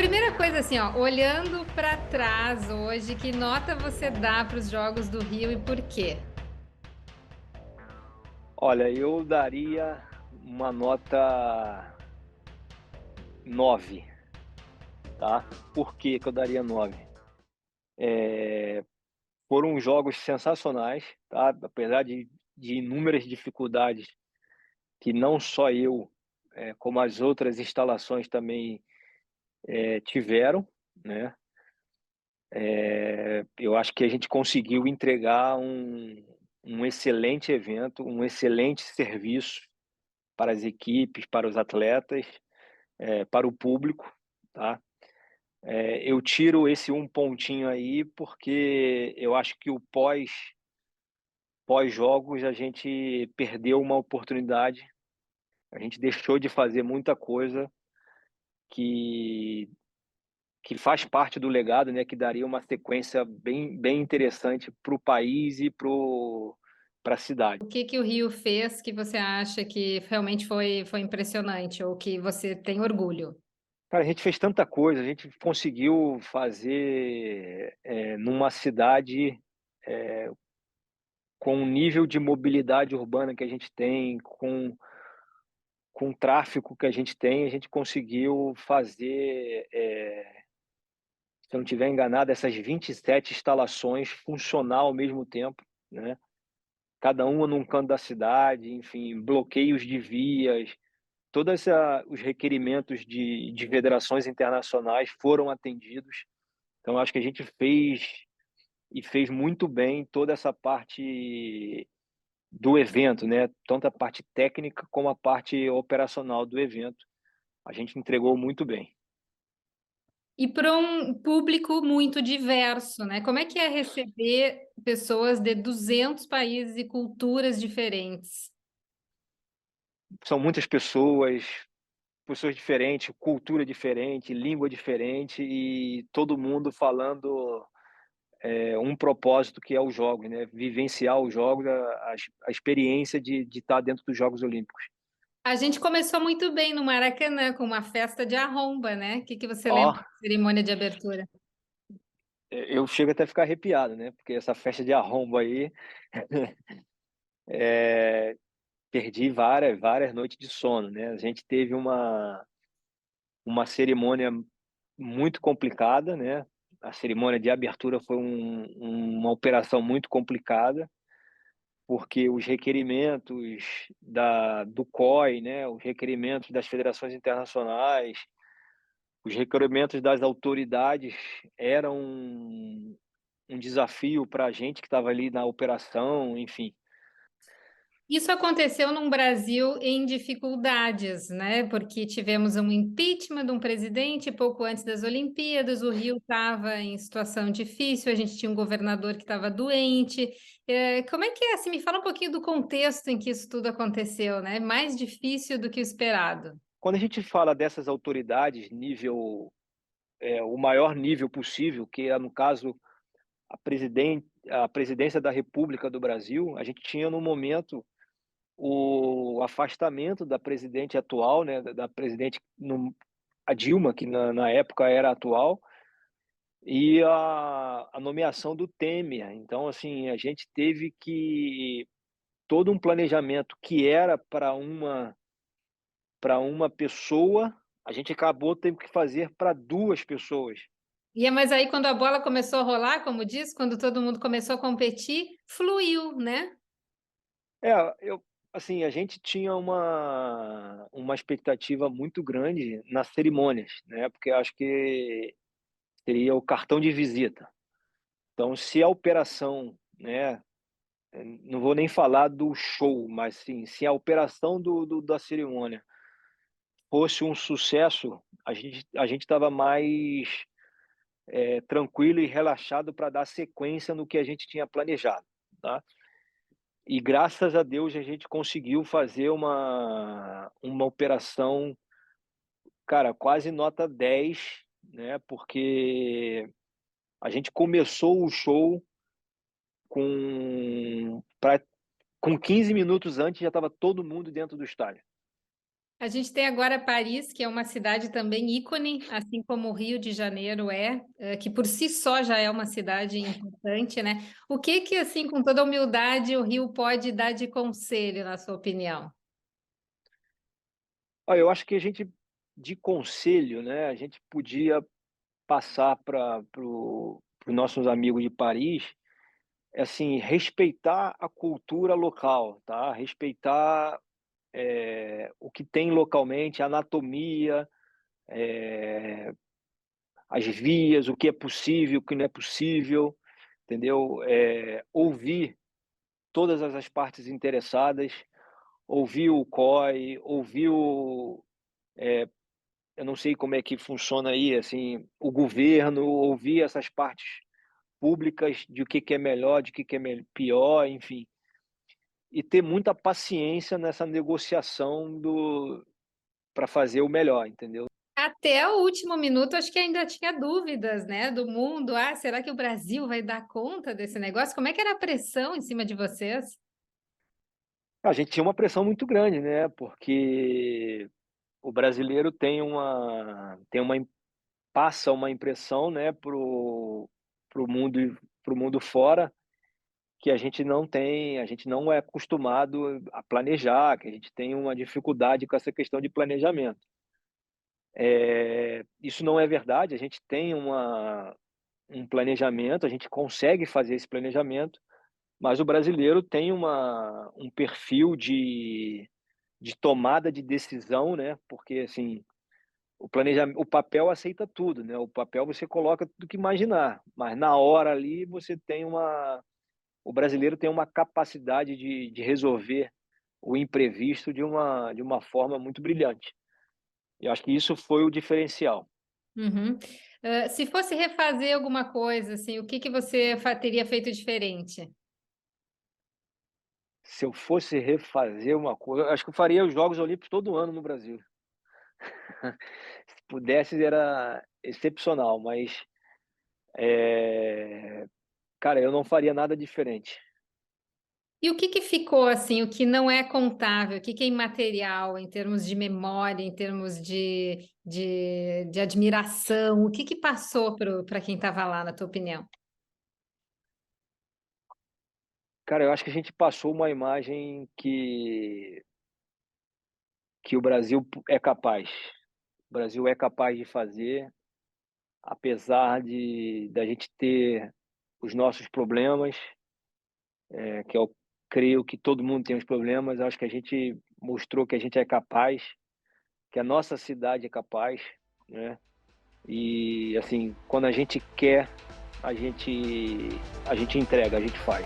primeira coisa assim, ó, olhando para trás hoje, que nota você dá para os Jogos do Rio e por quê? Olha, eu daria uma nota 9, tá? Por que que eu daria 9? Foram jogos sensacionais, tá? Apesar de inúmeras dificuldades que não só eu, como as outras instalações também, tiveram, né? Eu acho que a gente conseguiu entregar um excelente evento, um excelente serviço para as equipes, para os atletas, para o público, tá? Eu tiro esse um pontinho aí, porque eu acho que o pós-jogos a gente perdeu uma oportunidade, a gente deixou de fazer muita coisa que que faz parte do legado, né, que daria uma sequência bem interessante para o país e para a cidade. O que que o Rio fez que você acha que realmente foi impressionante ou que você tem orgulho? Cara, a gente fez tanta coisa, a gente conseguiu fazer, numa cidade, com o nível de mobilidade urbana que a gente tem, com o tráfego que a gente conseguiu fazer, se eu não estiver enganado, essas 27 instalações funcionar ao mesmo tempo, né, cada uma num canto da cidade, enfim, bloqueios de vias, todas os requerimentos de federações internacionais foram atendidos. Então acho que a gente fez muito bem toda essa parte do evento, né, tanto a parte técnica como a parte operacional do evento, a gente entregou muito bem. E para um público muito diverso, né? Como é que é receber pessoas de 200 países e culturas diferentes? São muitas pessoas, pessoas diferentes, cultura diferente, língua diferente e todo mundo falando, um propósito que é os jogos, né, vivenciar os jogos, a experiência de estar dentro dos Jogos Olímpicos. A gente começou muito bem no Maracanã com uma festa de arromba, né? O que que você Ó, lembra da cerimônia de abertura? eu chego até a ficar arrepiado, né, porque essa festa de arromba aí, eh, perdi várias noites de sono, né. A gente teve uma cerimônia muito complicada, né, a cerimônia de abertura foi uma operação muito complicada, porque os requerimentos do COI, né, os requerimentos das federações internacionais, os requerimentos das autoridades eram um desafio para a gente que estava ali na operação, enfim. Isso aconteceu num Brasil em dificuldades, né? Porque tivemos um impeachment de um presidente pouco antes das Olimpíadas, o Rio estava em situação difícil, a gente tinha um governador que estava doente. Como é que é? Assim, me fala um pouquinho do contexto em que isso tudo aconteceu, né? Mais difícil do que o esperado. Quando a gente fala dessas autoridades, o maior nível possível, que é, no caso, a presidência da República do Brasil, a gente tinha no momento o afastamento da presidente atual, né, da presidente a Dilma, que na época era atual, e a nomeação do Temer. Então, assim, a gente teve que todo um planejamento que era para uma pessoa, a gente acabou tendo que fazer para 2 pessoas. Mas aí quando a bola começou a rolar, como diz, quando todo mundo começou a competir, fluiu, né? É, eu assim, a gente tinha uma expectativa muito grande nas cerimônias, né, porque eu acho que seria o cartão de visita. Então, se a operação, né, não vou nem falar do show, mas sim, se a operação da cerimônia fosse um sucesso, a gente estava mais, tranquilo e relaxado para dar sequência no que a gente tinha planejado, tá. E graças a Deus a gente conseguiu fazer uma operação, cara, quase nota 10, né, porque a gente começou o show com pra com 15 minutos antes já estava todo mundo dentro do estádio. A gente tem agora Paris, que é uma cidade também ícone, assim como o Rio de Janeiro que por si só já é uma cidade importante, né? O que que, assim, com toda humildade, o Rio pode dar de conselho, na sua opinião? Olha, eu acho que a gente, de conselho, né, a gente podia passar para os nossos amigos de Paris, é assim, respeitar a cultura local, tá? Respeitar, o que tem localmente, a anatomia, as vias, o que é possível, o que não é possível, entendeu? Ouvir todas as partes interessadas, ouvir o COI, ouvir eu não sei como é que funciona aí, assim, o governo, ouvir essas partes públicas de o que que é melhor, de o que que é pior, enfim. E ter muita paciência nessa negociação do para fazer o melhor, entendeu? Até o último minuto, acho que ainda tinha dúvidas, né, do mundo. Ah, será que o Brasil vai dar conta desse negócio? Como é que era a pressão em cima de vocês? A gente tinha uma pressão muito grande, né, porque o brasileiro passa uma impressão, né, para o mundo fora, que a gente não é acostumado a planejar, que a gente tem uma dificuldade com essa questão de planejamento. Isso não é verdade, a gente tem um planejamento, a gente consegue fazer esse planejamento, mas o brasileiro tem um perfil de tomada de decisão, né, porque, assim, o papel aceita tudo, né, o papel você coloca tudo que imaginar, mas na hora ali você tem o brasileiro tem uma capacidade de resolver o imprevisto de uma forma muito brilhante. Eu acho que isso foi o diferencial. Uhum. Se fosse refazer alguma coisa, assim, o que que você teria feito diferente? Se eu fosse refazer uma coisa, acho que eu faria os Jogos Olímpicos todo ano no Brasil. Se pudesse, era excepcional, mas, eh, cara, eu não faria nada diferente. E o que que ficou assim, o que não é contável, o que que é imaterial em termos de memória, em termos de admiração, o que que passou para quem estava lá, na tua opinião? Cara, eu acho que a gente passou uma imagem que o Brasil é capaz. O Brasil é capaz de fazer, apesar de da gente ter os nossos problemas, que eu creio que todo mundo tem os problemas, eu acho que a gente mostrou que a gente é capaz, que a nossa cidade é capaz, né. E, assim, quando a gente quer, a gente a gente entrega, a gente faz.